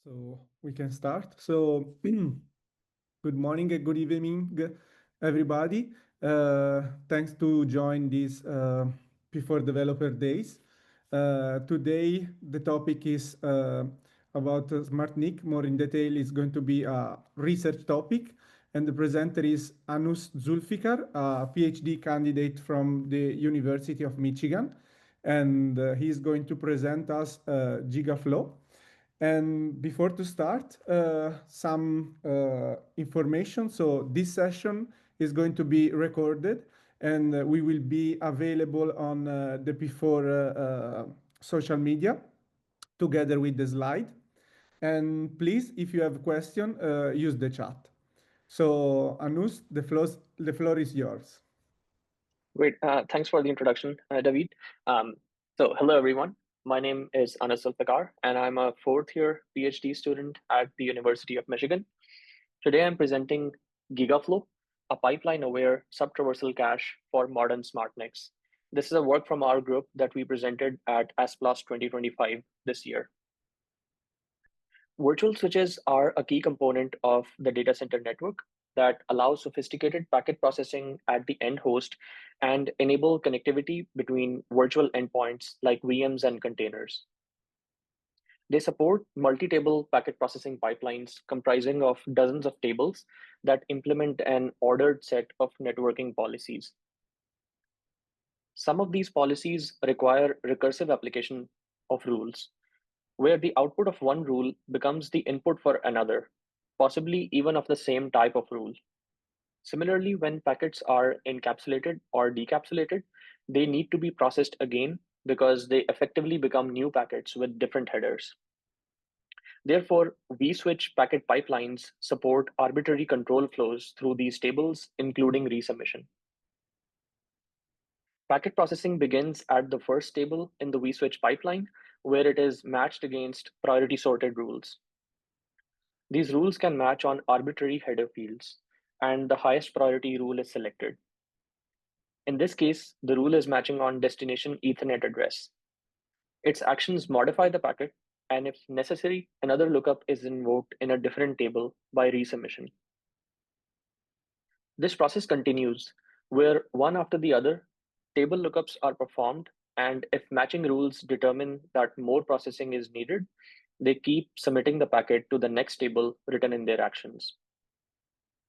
So we can start. So good morning and good evening, everybody. Thanks to join this before developer days. Today the topic is about SmartNIC. More in detail, is going to be a research topic, and the presenter is Anus Zulfikar, a PhD candidate from the University of Michigan, and he's going to present us Gigaflow. And before to start, some information. So this session is going to be recorded, and we will be available on the before social media together with the slide. And please, if you have a question, use the chat. So Anus, the floor is yours. Great. Thanks for the introduction, David. Hello, everyone. My name is Anas Zulfikar, and I'm a fourth-year PhD student at the University of Michigan. Today, I'm presenting Gigaflow, a pipeline-aware sub-traversal cache for modern SmartNICs. This is a work from our group that we presented at ASPLOS 2025 this year. Virtual switches are a key component of the data center network that allows sophisticated packet processing at the end host and enable connectivity between virtual endpoints like VMs and containers. They support multi-table packet processing pipelines comprising of dozens of tables that implement an ordered set of networking policies. Some of these policies require recursive application of rules, where the output of one rule becomes the input for another, possibly even of the same type of rule. Similarly, when packets are encapsulated or decapsulated, they need to be processed again because they effectively become new packets with different headers. Therefore, vSwitch packet pipelines support arbitrary control flows through these tables, including resubmission. Packet processing begins at the first table in the vSwitch pipeline, where it is matched against priority sorted rules. These rules can match on arbitrary header fields, and the highest priority rule is selected. In this case, the rule is matching on destination Ethernet address. Its actions modify the packet, and if necessary, another lookup is invoked in a different table by resubmission. This process continues, where one after the other, table lookups are performed, and if matching rules determine that more processing is needed, they keep submitting the packet to the next table written in their actions.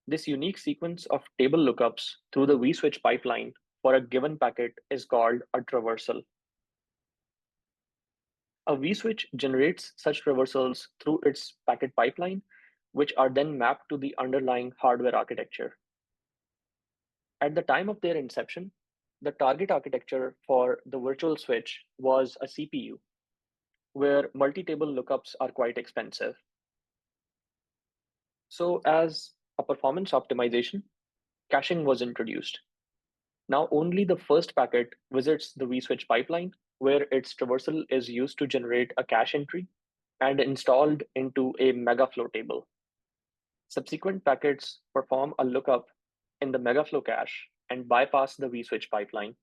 This unique sequence of table lookups through the vSwitch pipeline for a given packet is called a traversal. A vSwitch generates such traversals through its packet pipeline, which are then mapped to the underlying hardware architecture. At the time of their inception, the target architecture for the virtual switch was a CPU, where multi-table lookups are quite expensive. So as a performance optimization, caching was introduced. Now only the first packet visits the vSwitch pipeline, where its traversal is used to generate a cache entry and installed into a Megaflow table. Subsequent packets perform a lookup in the Megaflow cache and bypass the vSwitch pipeline.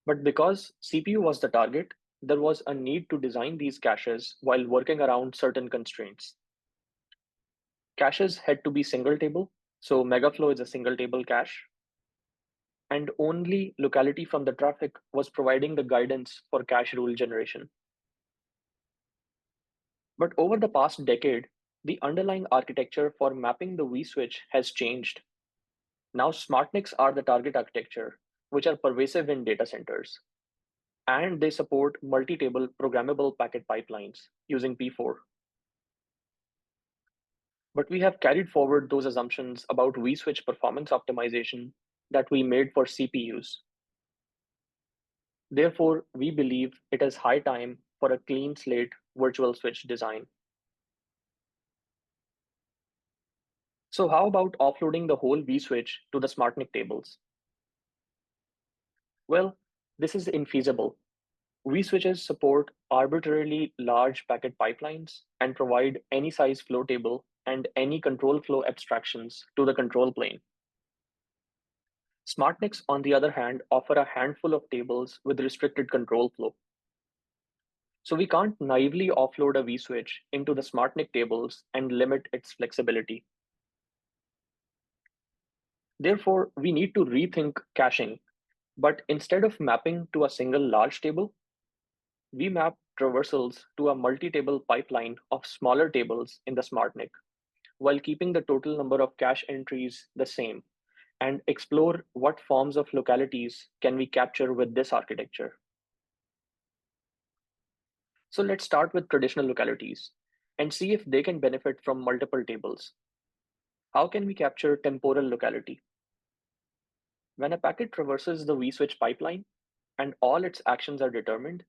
But because CPU was the target, there was a need to design these caches while working around certain constraints. Caches had to be single table, so Megaflow is a single table cache, and only locality from the traffic was providing the guidance for cache rule generation. But over the past decade, the underlying architecture for mapping the vSwitch has changed. Now SmartNICs are the target architecture, which are pervasive in data centers, and they support multi-table programmable packet pipelines using P4. But we have carried forward those assumptions about vSwitch performance optimization that we made for CPUs. Therefore, we believe it is high time for a clean slate virtual switch design. So how about offloading the whole vSwitch to the SmartNIC tables? Well, this is infeasible. vSwitches support arbitrarily large packet pipelines and provide any size flow table and any control flow abstractions to the control plane. SmartNICs, on the other hand, offer a handful of tables with restricted control flow. So we can't naively offload a vSwitch into the SmartNIC tables and limit its flexibility. Therefore, we need to rethink caching, but instead of mapping to a single large table, we map traversals to a multi-table pipeline of smaller tables in the SmartNIC, while keeping the total number of cache entries the same, and explore what forms of localities can we capture with this architecture. So let's start with traditional localities and see if they can benefit from multiple tables. How can we capture temporal locality? When a packet traverses the vSwitch pipeline and all its actions are determined,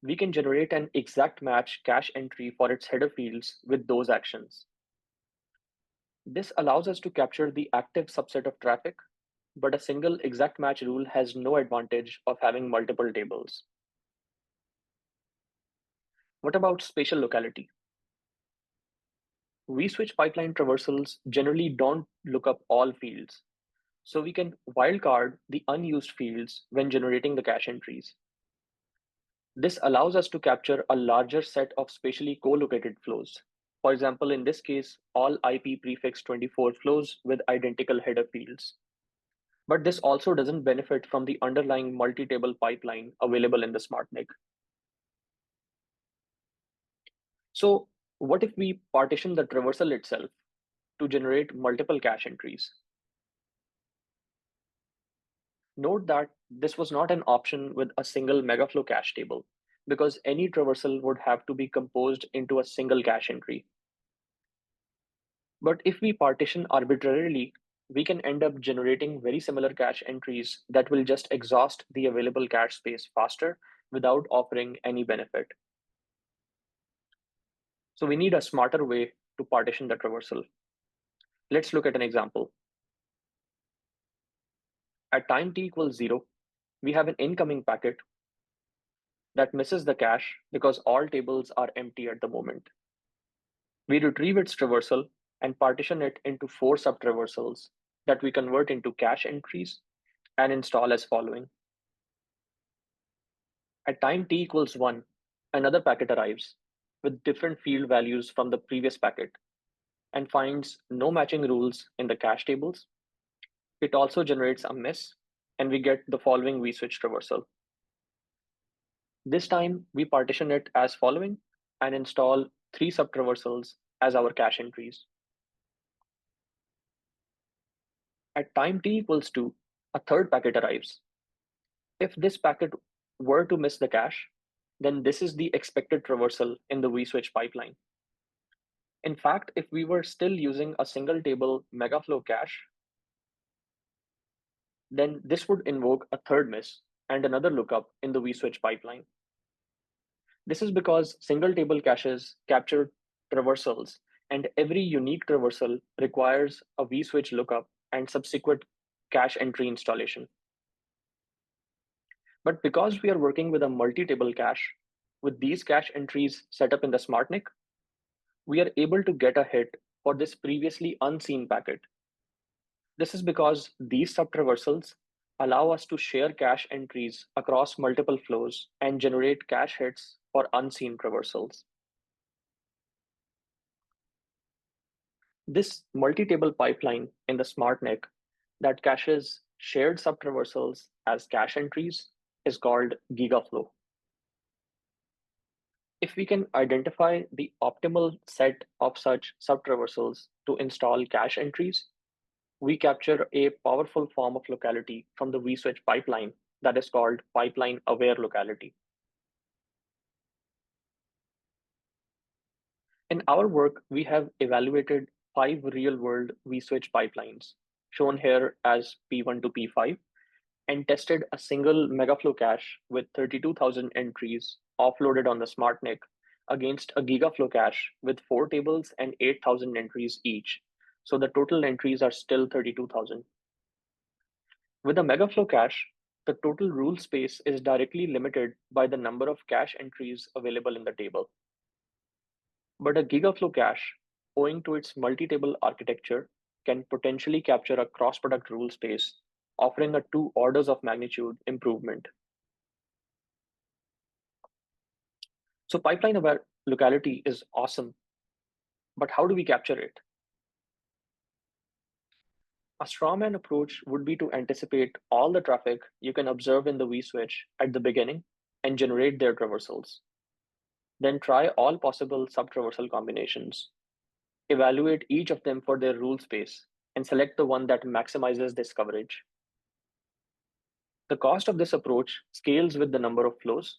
we can generate an exact match cache entry for its header fields with those actions. This allows us to capture the active subset of traffic, but a single exact match rule has no advantage of having multiple tables. What about spatial locality? vSwitch pipeline traversals generally don't look up all fields, so we can wildcard the unused fields when generating the cache entries. This allows us to capture a larger set of spatially co-located flows. For example, in this case, all IP prefix 24 flows with identical header fields. But this also doesn't benefit from the underlying multi-table pipeline available in the SmartNIC. So what if we partition the traversal itself to generate multiple cache entries? Note that this was not an option with a single Megaflow cache table, because any traversal would have to be composed into a single cache entry. But if we partition arbitrarily, we can end up generating very similar cache entries that will just exhaust the available cache space faster without offering any benefit. So we need a smarter way to partition the traversal. Let's look at an example. At time t equals 0, we have an incoming packet that misses the cache because all tables are empty at the moment. We retrieve its traversal and partition it into 4 sub-traversals that we convert into cache entries and install as following. At time t equals 1, another packet arrives with different field values from the previous packet and finds no matching rules in the cache tables. It also generates a miss, and we get the following vSwitch traversal. This time, we partition it as following and install 3 sub-traversals as our cache entries. At time t equals 2, a third packet arrives. If this packet were to miss the cache, then this is the expected traversal in the vSwitch pipeline. In fact, if we were still using a single table Megaflow cache, then this would invoke a third miss and another lookup in the vSwitch pipeline. This is because single table caches capture traversals, and every unique traversal requires a vSwitch lookup and subsequent cache entry installation. But because we are working with a multi-table cache, with these cache entries set up in the SmartNIC, we are able to get a hit for this previously unseen packet. This is because these sub-traversals allow us to share cache entries across multiple flows and generate cache hits for unseen traversals. This multi-table pipeline in the SmartNIC that caches shared sub-traversals as cache entries is called Gigaflow. If we can identify the optimal set of such sub-traversals to install cache entries, we capture a powerful form of locality from the vSwitch pipeline that is called pipeline-aware locality. In our work, we have evaluated 5 real-world vSwitch pipelines, shown here as P1 to P5, and tested a single Megaflow cache with 32,000 entries offloaded on the SmartNIC against a Gigaflow cache with 4 tables and 8,000 entries each. So the total entries are still 32,000. With a Megaflow cache, the total rule space is directly limited by the number of cache entries available in the table. But a Gigaflow cache, owing to its multi-table architecture, can potentially capture a cross-product rule space, offering a 2 orders of magnitude improvement. So pipeline aware locality is awesome, but how do we capture it? A strawman approach would be to anticipate all the traffic you can observe in the vSwitch at the beginning and generate their traversals. Then try all possible sub-traversal combinations. Evaluate each of them for their rule space and select the one that maximizes this coverage. The cost of this approach scales with the number of flows.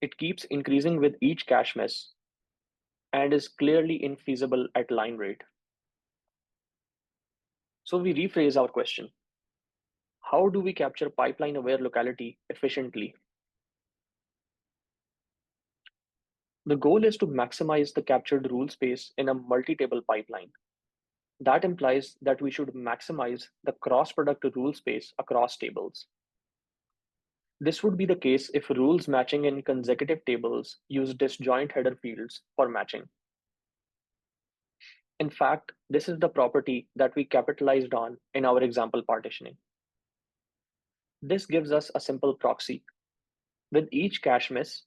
It keeps increasing with each cache miss and is clearly infeasible at line rate. So we rephrase our question. How do we capture pipeline-aware locality efficiently? The goal is to maximize the captured rule space in a multi-table pipeline. That implies that we should maximize the cross-product rule space across tables. This would be the case if rules matching in consecutive tables use disjoint header fields for matching. In fact, this is the property that we capitalized on in our example partitioning. This gives us a simple proxy. With each cache miss,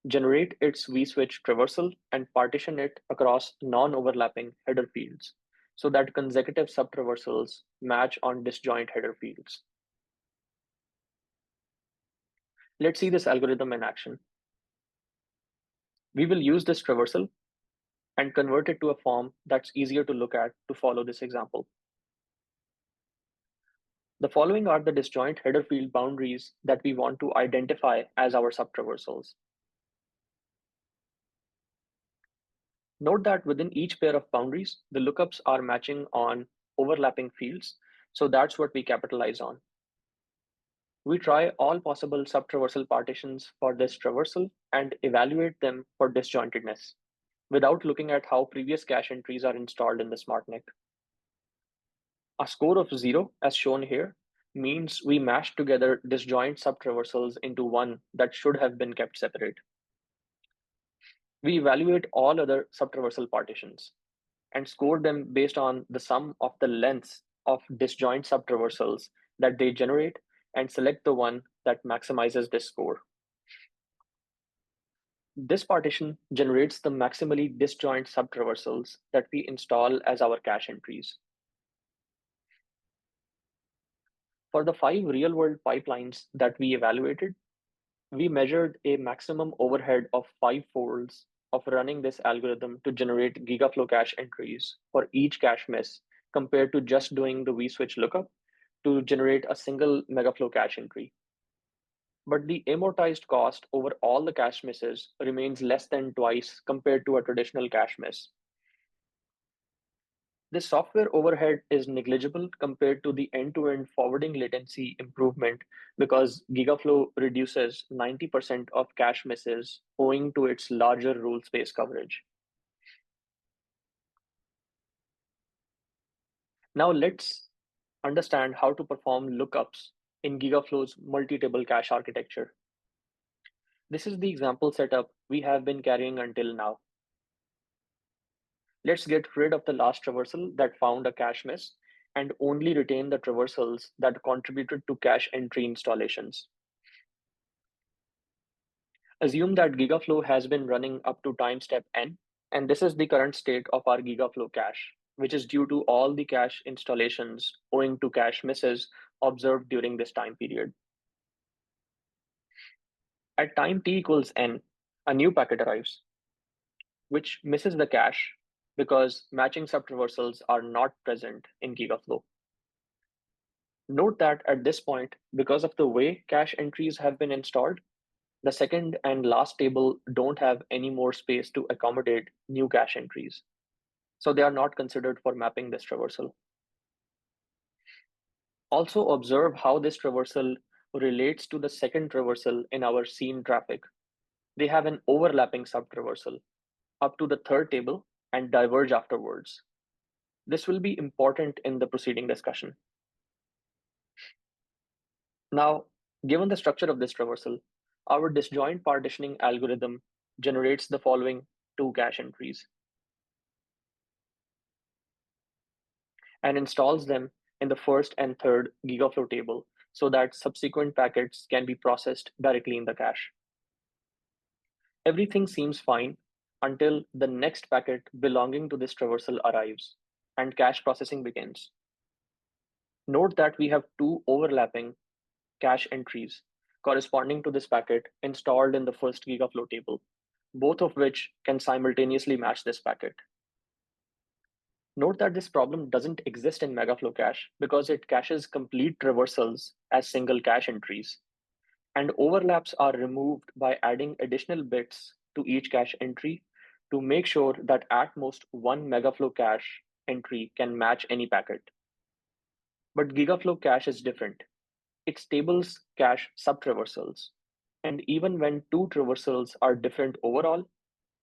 generate its vSwitch traversal and partition it across non-overlapping header fields so that consecutive sub-traversals match on disjoint header fields. Let's see this algorithm in action. We will use this traversal and convert it to a form that's easier to look at to follow this example. The following are the disjoint header field boundaries that we want to identify as our sub-traversals. Note that within each pair of boundaries, the lookups are matching on overlapping fields, so that's what we capitalize on. We try all possible sub-traversal partitions for this traversal and evaluate them for disjointedness, without looking at how previous cache entries are installed in the SmartNIC. A score of 0, as shown here, means we mashed together disjoint sub-traversals into one that should have been kept separate. We evaluate all other sub-traversal partitions and score them based on the sum of the lengths of disjoint sub-traversals that they generate and select the one that maximizes this score. This partition generates the maximally disjoint sub-traversals that we install as our cache entries. For the 5 real-world pipelines that we evaluated, we measured a maximum overhead of 5 folds of running this algorithm to generate Gigaflow cache entries for each cache miss compared to just doing the vSwitch lookup to generate a single Megaflow cache entry. But the amortized cost over all the cache misses remains less than twice compared to a traditional cache miss. This software overhead is negligible compared to the end-to-end forwarding latency improvement because Gigaflow reduces 90% of cache misses owing to its larger rule space coverage. Now let's understand how to perform lookups in Gigaflow's multi-table cache architecture. This is the example setup we have been carrying until now. Let's get rid of the last traversal that found a cache miss and only retain the traversals that contributed to cache entry installations. Assume that Gigaflow has been running up to time step n, and this is the current state of our Gigaflow cache, which is due to all the cache installations owing to cache misses observed during this time period. At time t equals n, a new packet arrives, which misses the cache because matching subtraversals are not present in Gigaflow. Note that at this point, because of the way cache entries have been installed, the second and last table don't have any more space to accommodate new cache entries. So they are not considered for mapping this traversal. Also observe how this traversal relates to the second traversal in our scene traffic. They have an overlapping subtraversal up to the third table and diverge afterwards. This will be important in the preceding discussion. Now, given the structure of this traversal, our disjoint partitioning algorithm generates the following 2 cache entries and installs them in the first and third Gigaflow table so that subsequent packets can be processed directly in the cache. Everything seems fine until the next packet belonging to this traversal arrives and cache processing begins. Note that we have two overlapping cache entries corresponding to this packet installed in the first Gigaflow table, both of which can simultaneously match this packet. Note that this problem doesn't exist in Megaflow cache because it caches complete traversals as single cache entries, and overlaps are removed by adding additional bits to each cache entry to make sure that at most one Megaflow cache entry can match any packet. But Gigaflow cache is different. Its tables cache sub-traversals, and even when two traversals are different overall,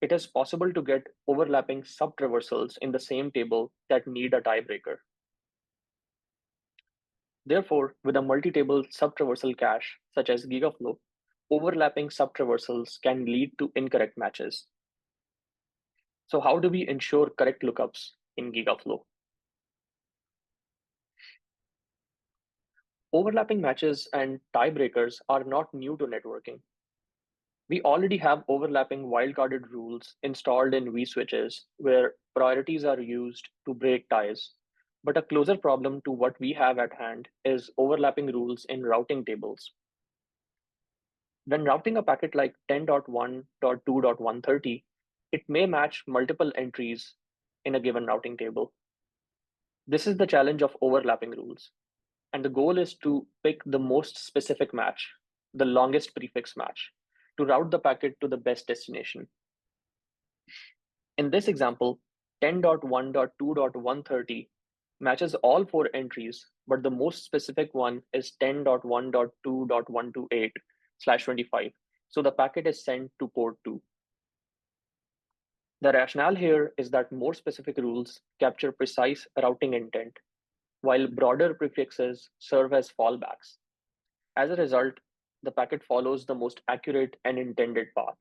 it is possible to get overlapping sub-traversals in the same table that need a tiebreaker. Therefore, with a multi-table sub-traversal cache, such as Gigaflow, overlapping sub-traversals can lead to incorrect matches. So how do we ensure correct lookups in Gigaflow? Overlapping matches and tiebreakers are not new to networking. We already have overlapping wildcarded rules installed in vSwitches where priorities are used to break ties. But a closer problem to what we have at hand is overlapping rules in routing tables. When routing a packet like 10.1.2.130, it may match multiple entries in a given routing table. This is the challenge of overlapping rules. And the goal is to pick the most specific match, the longest prefix match, to route the packet to the best destination. In this example, 10.1.2.130 matches all four entries, but the most specific one is 10.1.2.128/25. So the packet is sent to port 2. The rationale here is that more specific rules capture precise routing intent, while broader prefixes serve as fallbacks. As a result, the packet follows the most accurate and intended path.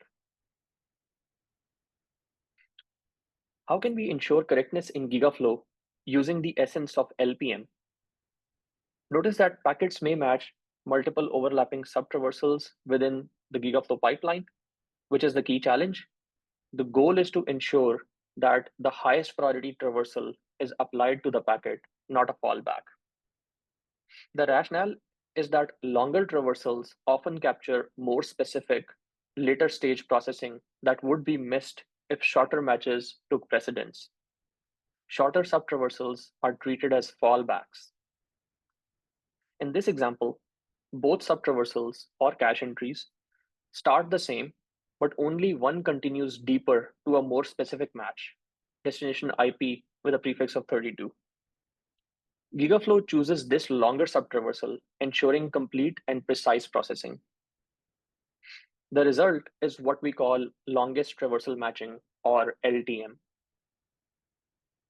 How can we ensure correctness in Gigaflow using the essence of LPM? Notice that packets may match multiple overlapping subtraversals within the Gigaflow pipeline, which is the key challenge. The goal is to ensure that the highest priority traversal is applied to the packet, not a fallback. The rationale is that longer traversals often capture more specific, later stage processing that would be missed if shorter matches took precedence. Shorter subtraversals are treated as fallbacks. In this example, both subtraversals or cache entries start the same, but only one continues deeper to a more specific match, destination IP with a prefix of 32. Gigaflow chooses this longer subtraversal, ensuring complete and precise processing. The result is what we call longest traversal matching, or LTM.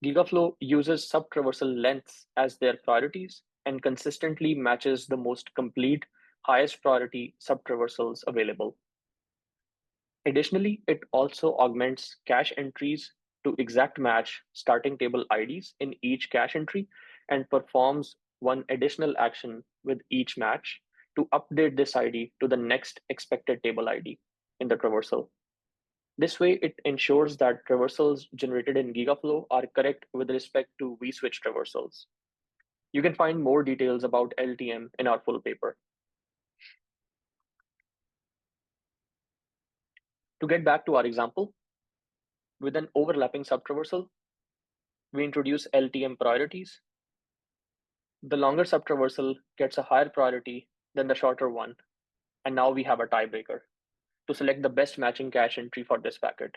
Gigaflow uses subtraversal lengths as their priorities and consistently matches the most complete, highest priority subtraversals available. Additionally, it also augments cache entries to exact match starting table IDs in each cache entry and performs one additional action with each match to update this ID to the next expected table ID in the traversal. This way, it ensures that traversals generated in Gigaflow are correct with respect to vSwitch traversals. You can find more details about LTM in our full paper. To get back to our example, with an overlapping subtraversal, we introduce LTM priorities. The longer subtraversal gets a higher priority than the shorter one, and now we have a tiebreaker to select the best matching cache entry for this packet.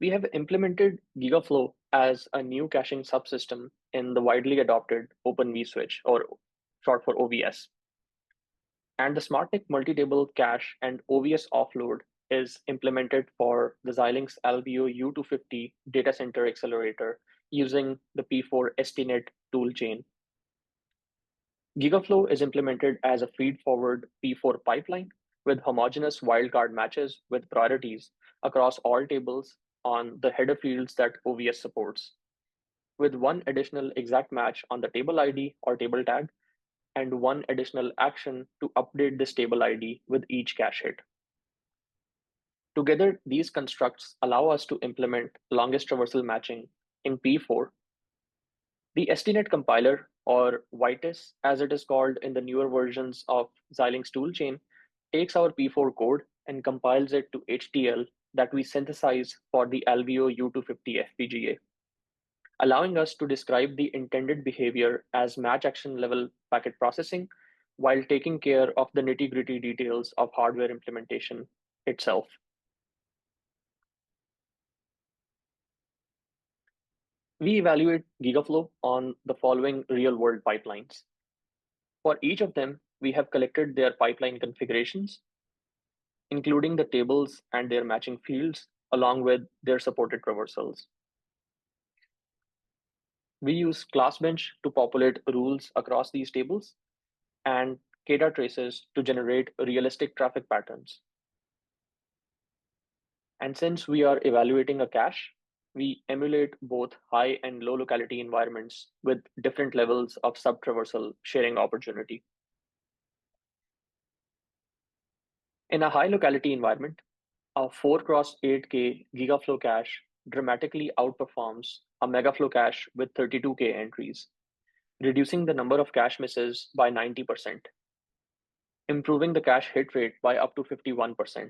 We have implemented Gigaflow as a new caching subsystem in the widely adopted Open vSwitch, or short for OVS. And the SmartNIC multi-table cache and OVS offload is implemented for the Xilinx Albio U250 data center accelerator using the P4 STNet toolchain. Gigaflow is implemented as a feed-forward P4 pipeline with homogeneous wildcard matches with priorities across all tables on the header fields that OVS supports, with one additional exact match on the table ID or table tag and one additional action to update this table ID with each cache hit. Together, these constructs allow us to implement longest traversal matching in P4. The STNet compiler, or WITES as it is called in the newer versions of Xilinx toolchain, takes our P4 code and compiles it to HTL that we synthesize for the Alveo U250 FPGA, allowing us to describe the intended behavior as match action level packet processing while taking care of the nitty-gritty details of hardware implementation itself. We evaluate Gigaflow on the following real-world pipelines. For each of them, we have collected their pipeline configurations, including the tables and their matching fields, along with their supported traversals. We use ClassBench to populate rules across these tables and Kata traces to generate realistic traffic patterns. And since we are evaluating a cache, we emulate both high and low locality environments with different levels of sub-traversal sharing opportunity. In a high locality environment, a 4x8K Gigaflow cache dramatically outperforms a Megaflow cache with 32K entries, reducing the number of cache misses by 90%, improving the cache hit rate by up to 51%,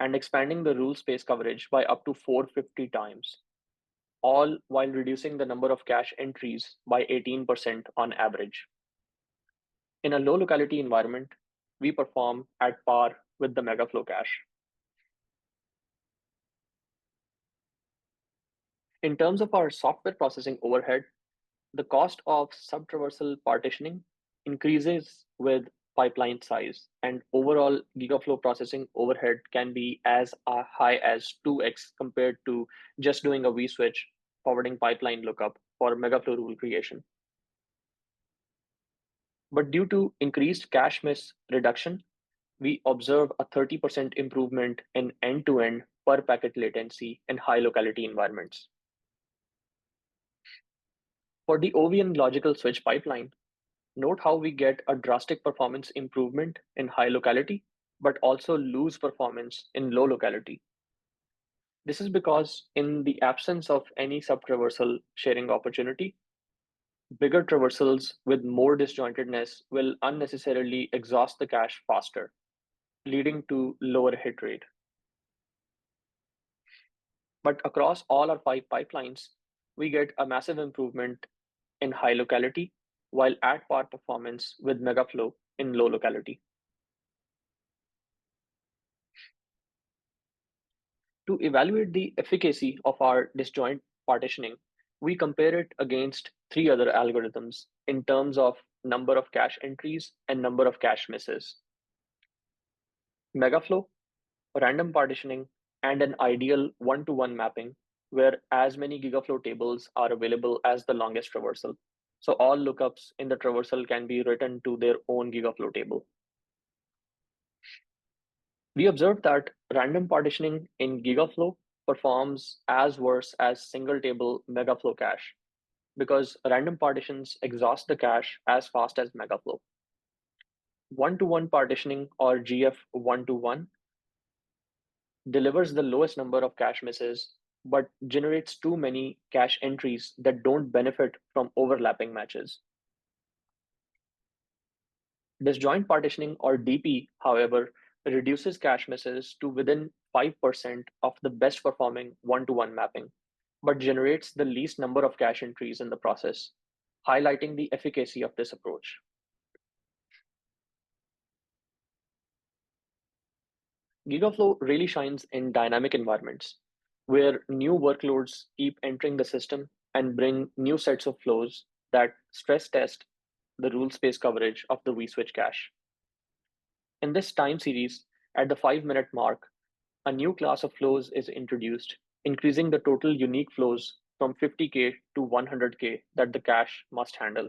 and expanding the rule space coverage by up to 450 times, all while reducing the number of cache entries by 18% on average. In a low locality environment, we perform at par with the Megaflow cache. In terms of our software processing overhead, the cost of sub-traversal partitioning increases with pipeline size, and overall Gigaflow processing overhead can be as high as 2x compared to just doing a vSwitch forwarding pipeline lookup for Megaflow rule creation. But due to increased cache miss reduction, we observe a 30% improvement in end-to-end per packet latency in high locality environments. For the OVN logical switch pipeline, note how we get a drastic performance improvement in high locality, but also lose performance in low locality. This is because in the absence of any sub-traversal sharing opportunity, bigger traversals with more disjointedness will unnecessarily exhaust the cache faster, leading to lower hit rate. But across all our 5 pipelines, we get a massive improvement in high locality while at par performance with Megaflow in low locality. To evaluate the efficacy of our disjoint partitioning, we compare it against 3 other algorithms in terms of number of cache entries and number of cache misses: Megaflow, random partitioning, and an ideal one-to-one mapping where as many Gigaflow tables are available as the longest traversal. So all lookups in the traversal can be written to their own Gigaflow table. We observed that random partitioning in Gigaflow performs as worse as single table Megaflow cache because random partitions exhaust the cache as fast as Megaflow. One-to-one partitioning, or GF one-to-one, delivers the lowest number of cache misses but generates too many cache entries that don't benefit from overlapping matches. Disjoint partitioning, or DP, however, reduces cache misses to within 5% of the best performing one-to-one mapping, but generates the least number of cache entries in the process, highlighting the efficacy of this approach. Gigaflow really shines in dynamic environments where new workloads keep entering the system and bring new sets of flows that stress test the rule space coverage of the vSwitch cache. In this time series, at the 5-minute mark, a new class of flows is introduced, increasing the total unique flows from 50K to 100K that the cache must handle.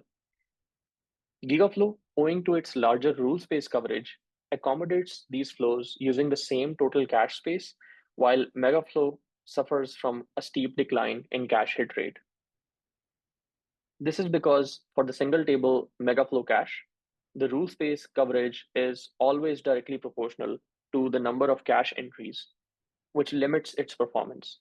Gigaflow, owing to its larger rule space coverage, accommodates these flows using the same total cache space, while Megaflow suffers from a steep decline in cache hit rate. This is because for the single table Megaflow cache, the rule space coverage is always directly proportional to the number of cache entries, which limits its performance.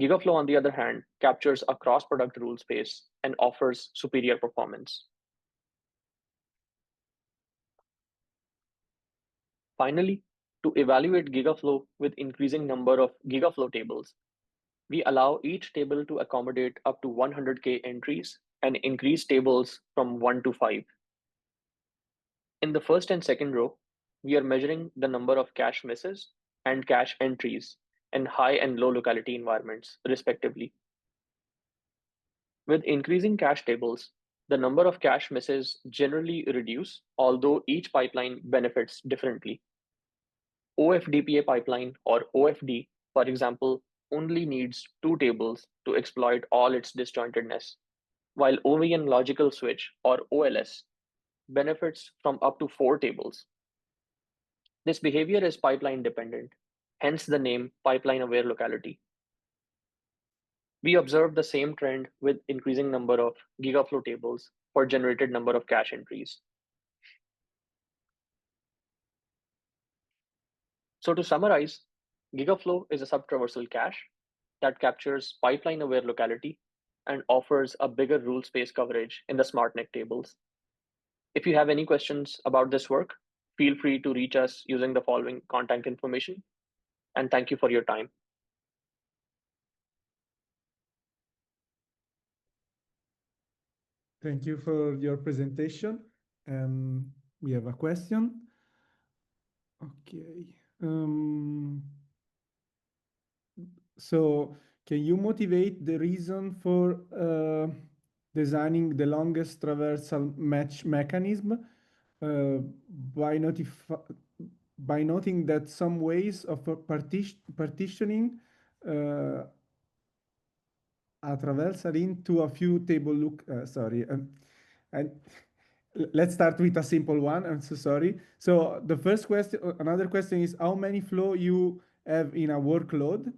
Gigaflow, on the other hand, captures a cross-product rule space and offers superior performance. Finally, to evaluate Gigaflow with increasing number of Gigaflow tables, we allow each table to accommodate up to 100K entries and increase tables from 1 to 5. In the first and second row, we are measuring the number of cache misses and cache entries in high and low locality environments, respectively. With increasing cache tables, the number of cache misses generally reduce, although each pipeline benefits differently. OFDPA pipeline, or OFD, for example, only needs 2 tables to exploit all its disjointedness, while OVN logical switch, or OLS, benefits from up to 4 tables. This behavior is pipeline dependent, hence the name pipeline aware locality. We observe the same trend with increasing number of Gigaflow tables per generated number of cache entries. So to summarize, Gigaflow is a sub-traversal cache that captures pipeline aware locality and offers a bigger rule space coverage in the SmartNIC tables. If you have any questions about this work, feel free to reach us using the following contact information. And thank you for your time. Thank you for your presentation. We have a question. Okay. So can you motivate the reason for designing the longest traversal match mechanism uh, by, by noting that some ways of partitioning a traversal into a few table and let's start with a simple one. I'm so sorry. So the first question, another question is how many flow you have in a workload?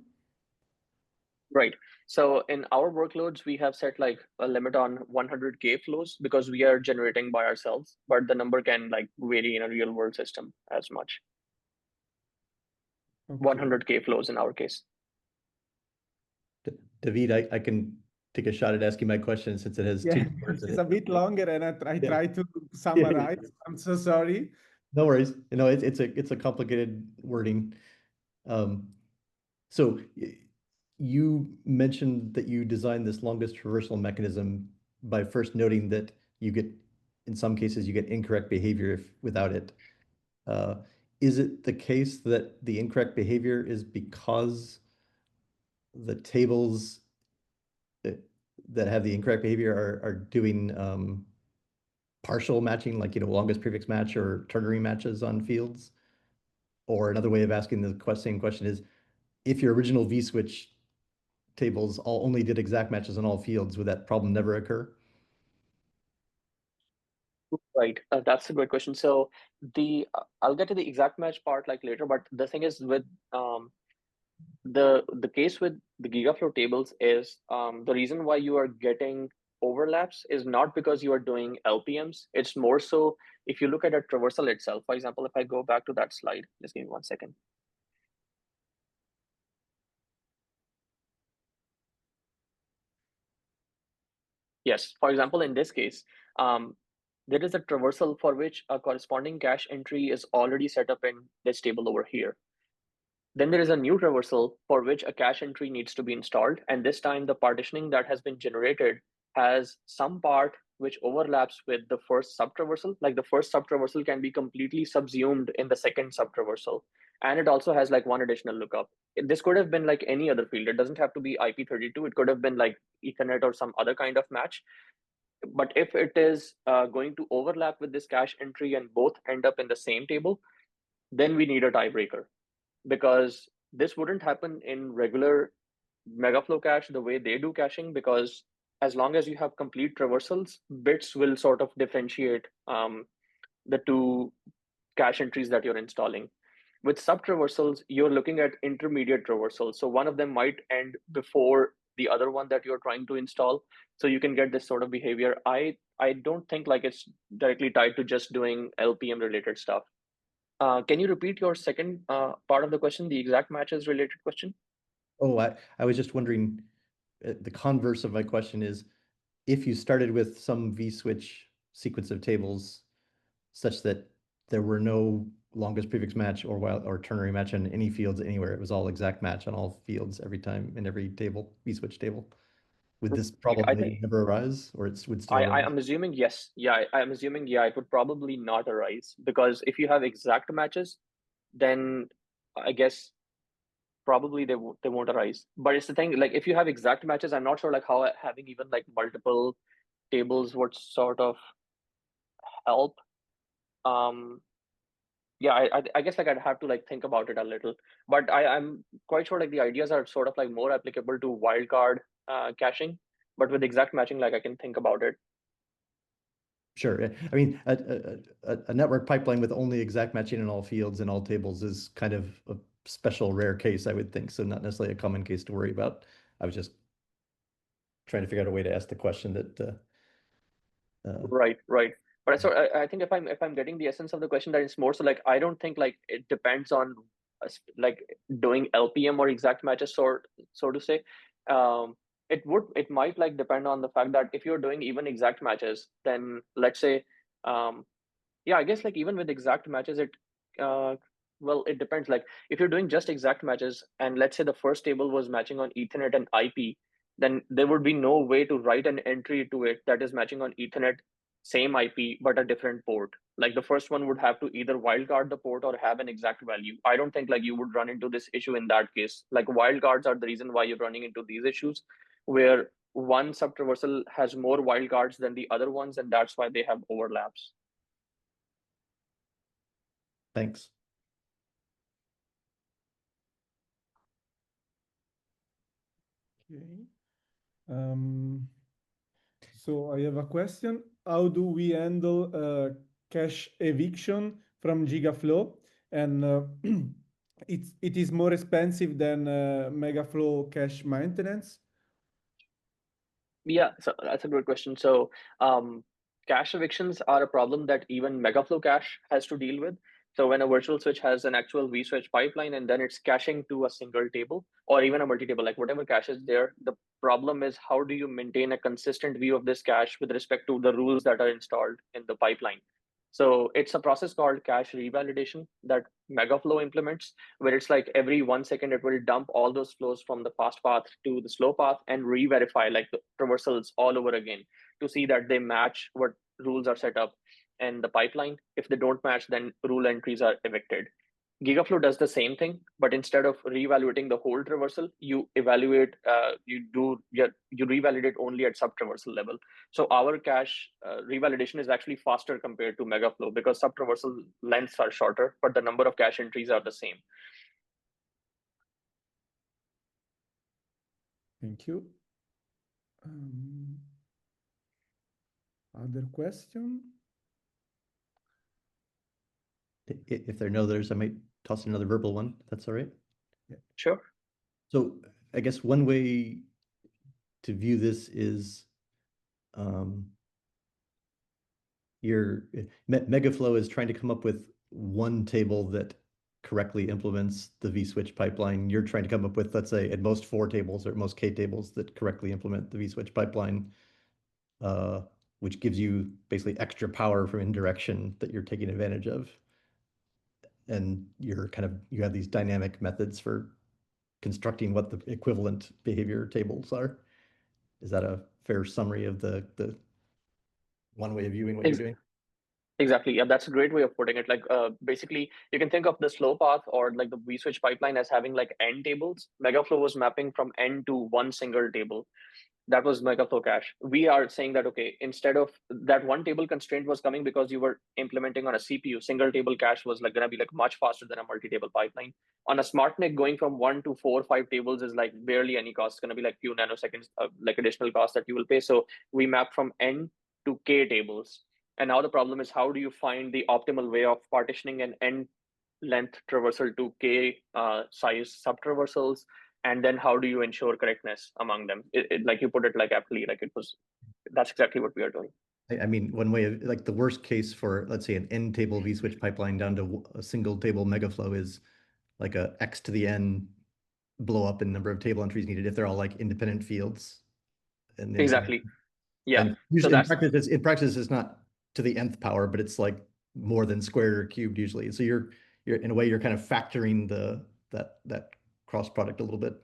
Right. So in our workloads, we have set like a limit on 100K flows because we are generating by ourselves, but the number can like vary in a real world system as much. Okay. 100K flows in our case. David, I can take a shot at asking my question since it has two parts in It's it. a bit longer and I Yeah. try to summarize. I'm so sorry. No worries. You know, it's a complicated wording. So you mentioned that you designed this longest traversal mechanism by first noting that you get, in some cases, you get incorrect behavior without it. Is it the case that the incorrect behavior is because the tables that have the incorrect behavior are doing partial matching, like, longest prefix match or ternary matches on fields? Or another way of asking the same question is, if your original vSwitch tables only did exact matches on all fields, would that problem never occur? Right. That's a great question. So I'll get to the exact match part like later, but the thing is with the case with the Gigaflow tables is the reason why you are getting overlaps is not because you are doing LPMs. It's more so if you look at a traversal itself. For example, if I go back to that slide, just give me 1 second. Yes, for example, in this case, there is a traversal for which a corresponding cache entry is already set up in this table over here. Then there is a new traversal for which a cache entry needs to be installed. And this time the partitioning that has been generated has some part which overlaps with the first sub-traversal. Like the first sub-traversal can be completely subsumed in the second sub-traversal. And it also has like one additional lookup. This could have been like any other field. It doesn't have to be IP32. It could have been like Ethernet or some other kind of match. But if it is going to overlap with this cache entry and both end up in the same table, then we need a tiebreaker, because this wouldn't happen in regular Megaflow cache the way they do caching, because as long as you have complete traversals, bits will sort of differentiate the two cache entries that you're installing. With sub-traversals, you're looking at intermediate traversals. So one of them might end before the other one that you're trying to install. So you can get this sort of behavior. I don't think like it's directly tied to just doing LPM related stuff. Can you repeat your second part of the question, the exact matches related question? Oh, I was just wondering, the converse of my question is, if you started with some vSwitch sequence of tables such that there were no longest prefix match or ternary match on any fields anywhere, it was all exact match on all fields every time in every table, vSwitch table, would this problem I maybe think never arise, or it would still arise? I'm assuming yes. Yeah, I'm assuming yeah, it would probably not arise, because if you have exact matches, then I guess probably they won't arise. But it's the thing, like if you have exact matches, I'm not sure like how having even like multiple tables would sort of help. Um, yeah, I guess like I'd have to like think about it a little, but I'm quite sure like the ideas are sort of like more applicable to wildcard caching, but with exact matching, like I can think about it. Sure. I mean, a network pipeline with only exact matching in all fields and all tables is kind of a special rare case, I would think. So not necessarily a common case to worry about. I was just trying to figure out a way to ask the question that. Right, right. But I think if I'm getting the essence of the question, that it's more so like I don't think like it depends on like doing LPM or exact matches, so to say. Um, it might like depend on the fact that if you're doing even exact matches, then let's say yeah, I guess like even with exact matches, uh well, it depends. Like if you're doing just exact matches, and let's say the first table was matching on Ethernet and IP, then there would be no way to write an entry to it that is matching on Ethernet, same IP, but a different port. Like the first one would have to either wildcard the port or have an exact value. I don't think like you would run into this issue in that case. Like wildcards are the reason why you're running into these issues, where one subtraversal has more wildcards than the other ones, and that's why they have overlaps. Thanks. Okay. So I have a question. How do we handle cache eviction from Gigaflow? And it is more expensive than Megaflow cache maintenance. Yeah, so that's a great question. So, cache evictions are a problem that even Megaflow cache has to deal with. So, when a virtual switch has an actual vSwitch pipeline and then it's caching to a single table or even a multi-table, like whatever cache is there, the problem is how do you maintain a consistent view of this cache with respect to the rules that are installed in the pipeline? So, it's a process called cache revalidation that Megaflow implements, where it's like every 1 second it will dump all those flows from the fast path to the slow path and re-verify like the traversals all over again to see that they match what rules are set up in the pipeline. If they don't match, then rule entries are evicted. Gigaflow does the same thing, but instead of reevaluating the whole traversal, you evaluate, you revalidate only at sub-traversal level. So our cache revalidation is actually faster compared to Megaflow because sub-traversal lengths are shorter, but the number of cache entries are the same. Thank you. Other question? If there are no others, I might toss another verbal one. That's all right. Yeah. Sure. So I guess one way to view this is Megaflow is trying to come up with one table that correctly implements the vSwitch pipeline. You're trying to come up with, let's say, at most 4 tables or at most K tables that correctly implement the vSwitch pipeline, which gives you basically extra power from indirection that you're taking advantage of. And you have these dynamic methods for constructing what the equivalent behavior tables are. Is that a fair summary of the one way of viewing what you're doing? Exactly. Yeah, that's a great way of putting it. Like, basically, you can think of the slow path or like the vSwitch pipeline as having like n tables. Megaflow was mapping from n to one single table. That was Megaflow cache. We are saying that, okay, instead of that one table constraint was coming because you were implementing on a CPU, single table cache was like going to be like much faster than a multi-table pipeline. On a SmartNIC, going from 1 to 4 or 5 tables is like barely any cost. It's going to be like few nanoseconds, like additional cost that you will pay. So we map from n to k tables. And now the problem is how do you find the optimal way of partitioning an n length traversal to k size subtraversals and then how do you ensure correctness among them? Like you put it like aptly, like that's exactly what we are doing. I mean, one way of like the worst case for, let's say, an n table vSwitch pipeline down to a single table Megaflow is like a x to the n blow up in number of table entries needed if they're all like independent fields. And Exactly. Yeah. And So usually that's in practice, it's not to the nth power, but it's like more than squared or cubed usually. So you're in a way you're kind of factoring that cross product a little bit.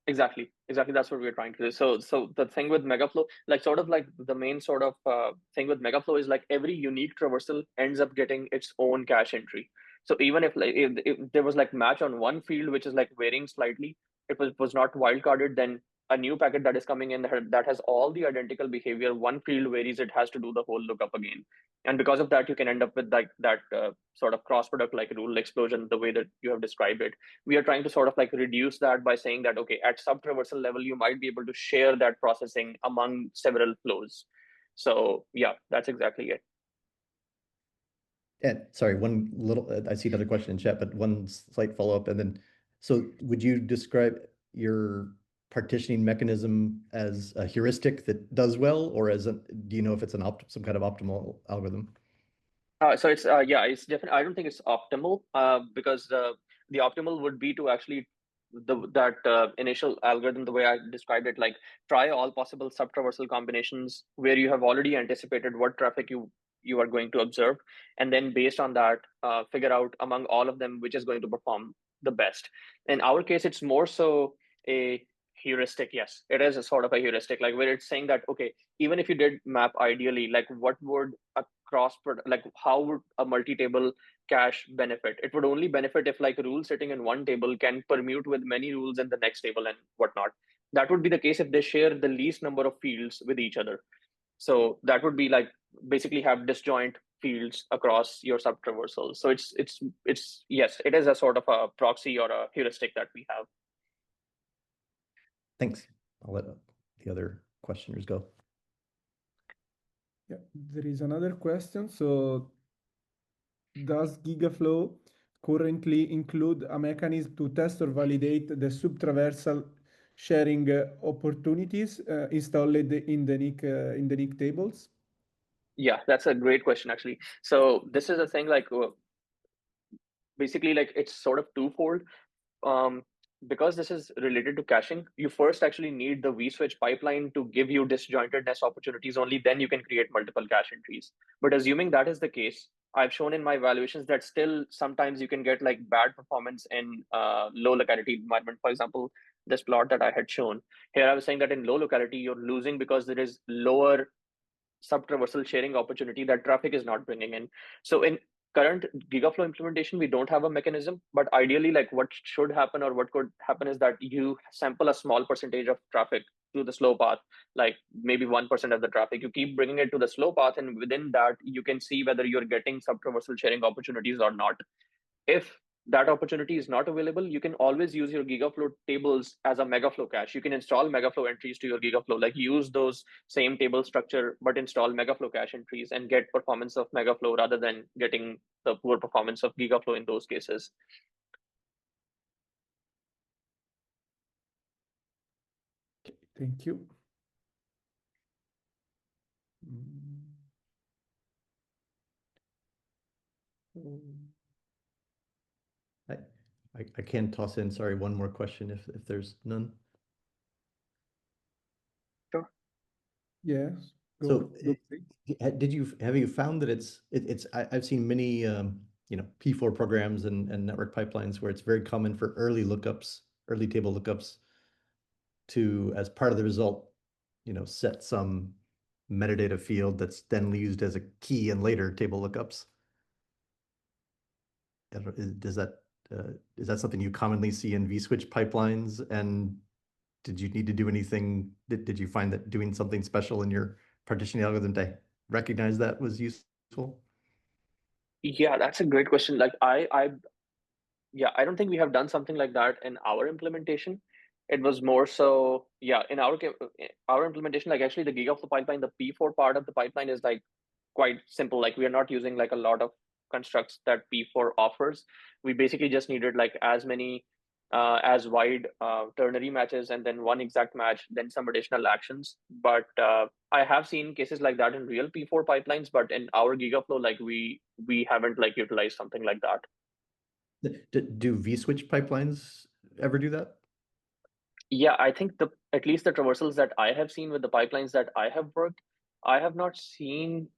exactly that's what we're trying to do. So the thing with Megaflow, like sort of like the main sort of thing with Megaflow is like every unique traversal ends up getting its own cache entry. So even if like if there was like match on one field which is like varying slightly, it was not wildcarded, then a new packet that is coming in that has all the identical behavior, one field varies, it has to do the whole lookup again. And because of that, you can end up with like that sort of cross product like rule explosion, the way that you have described it. We are trying to sort of like reduce that by saying that, okay, at sub-traversal level, you might be able to share that processing among several flows. So yeah, that's exactly it. And sorry, one little, I see another question in chat, but one slight follow-up. And then, so would you describe your partitioning mechanism as a heuristic that does well, or do you know if it's some kind of optimal algorithm? So it's it's definitely. I don't think it's optimal because the optimal would be to actually that initial algorithm, the way I described it, like try all possible sub-traversal combinations where you have already anticipated what traffic you are going to observe, and then based on that, figure out among all of them which is going to perform the best. In our case, it's more so a heuristic. Yes, it is a sort of a heuristic, like where it's saying that, okay, even if you did map ideally, like what would a like how would a multi-table cache benefit? It would only benefit if like rules sitting in one table can permute with many rules in the next table and whatnot. That would be the case if they share the least number of fields with each other. So that would be like basically have disjoint fields across your sub-traversal. So it's yes, it is a sort of a proxy or a heuristic that we have. Thanks. I'll let the other questioners go. Yeah, there is another question. So does Gigaflow currently include a mechanism to test or validate the sub-traversal sharing opportunities installed in the NIC tables? Yeah, that's a great question actually. So this is a thing like basically like it's sort of twofold. Um, because this is related to caching, you first actually need the vSwitch pipeline to give you disjointedness opportunities. Only then you can create multiple cache entries. But assuming that is the case, I've shown in my evaluations that still sometimes you can get like bad performance in low locality environment. For example, this plot that I had shown here, I was saying that in low locality, you're losing because there is lower sub-traversal sharing opportunity that traffic is not bringing in. So in current Gigaflow implementation, we don't have a mechanism, but ideally, like what should happen or what could happen is that you sample a small percentage of traffic to the slow path, like maybe 1% of the traffic. You keep bringing it to the slow path, and within that, you can see whether you're getting sub-traversal sharing opportunities or not. If that opportunity is not available, you can always use your Gigaflow tables as a Megaflow cache. You can install Megaflow entries to your Gigaflow, like use those same table structure, but install Megaflow cache entries and get performance of Megaflow rather than getting the poor performance of Gigaflow in those cases. Thank you. I can toss in, sorry, one more question if there's none. Sure. Yes. So have you found that I've seen many P4 programs and network pipelines where it's very common for early table lookups to, as part of the result, set some metadata field that's then used as a key in later table lookups. Is that something you commonly see in vSwitch pipelines? And did you need to do anything? Did you find that doing something special in your partitioning algorithm to recognize that was useful? Yeah, that's a great question. Like I don't think we have done something like that in our implementation. It was more so, in our implementation, like actually the Gigaflow pipeline, the P4 part of the pipeline is like quite simple. Like we are not using like a lot of constructs that P4 offers. We basically just needed like as many as wide ternary matches and then one exact match, then some additional actions. But I have seen cases like that in real P4 pipelines, but in our Gigaflow, like we haven't like utilized something like that. Do vSwitch pipelines ever do that? Yeah, I think at least the traversals that I have seen with the pipelines that I have worked, I have not seen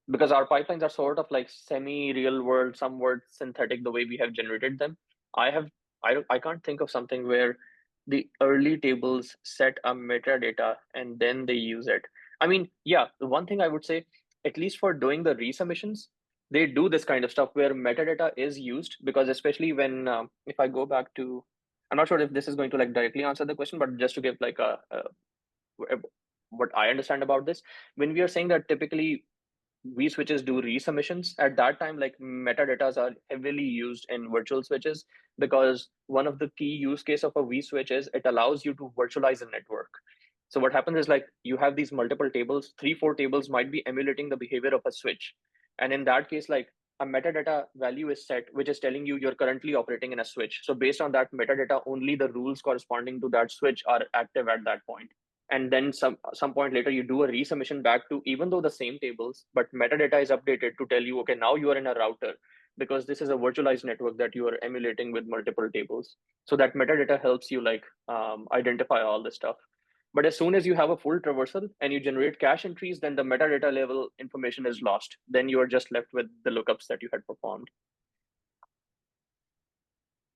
because our pipelines are sort of like semi real world, somewhat synthetic the way we have generated them. I can't think of something where the early tables set a metadata and then they use it. I mean, yeah, the one thing I would say, at least for doing the resubmissions, they do this kind of stuff where metadata is used, because especially when if I go back to, I'm not sure if this is going to like directly answer the question, but just to give like a what I understand about this, when we are saying that typically vSwitches do resubmissions, at that time, like metadatas are heavily used in virtual switches, because one of the key use case of a vSwitch is it allows you to virtualize a network. So what happens is like you have these multiple tables, 3-4 tables might be emulating the behavior of a switch. And in that case, like a metadata value is set, which is telling you you're currently operating in a switch. So based on that metadata, only the rules corresponding to that switch are active at that point. And then some point later you do a resubmission back to even though the same tables, but metadata is updated to tell you, okay, now you are in a router, because this is a virtualized network that you are emulating with multiple tables. So that metadata helps you like identify all this stuff. But as soon as you have a full traversal and you generate cache entries, then the metadata level information is lost. Then you are just left with the lookups that you had performed.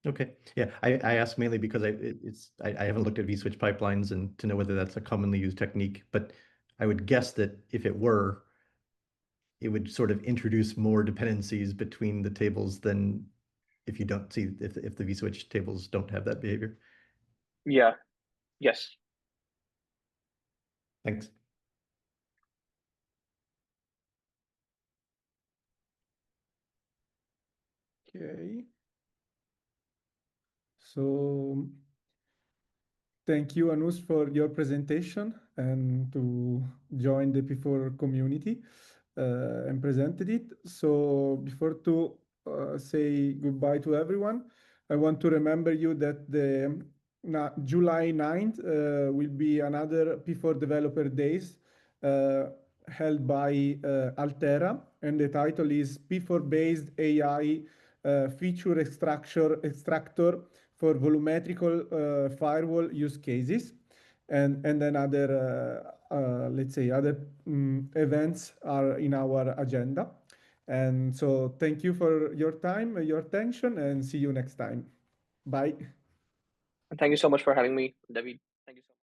Okay. Yeah, I asked mainly because I haven't looked at vSwitch pipelines and to know whether that's a commonly used technique, but I would guess that if it were, it would sort of introduce more dependencies between the tables than if you don't see if the vSwitch tables don't have that behavior. Yeah. Yes. Thanks. Okay. So thank you, Anus, for your presentation and to join the P4 community and presented it. So before to say goodbye to everyone, I want to remember you that the July 9th will be another P4 Developer Days held by Altera, and the title is P4-based AI feature extractor for volumetrical firewall use cases, and then other let's say other events are in our agenda. And so thank you for your time, your attention, and see you next time. Bye. Thank you so much for having me, David.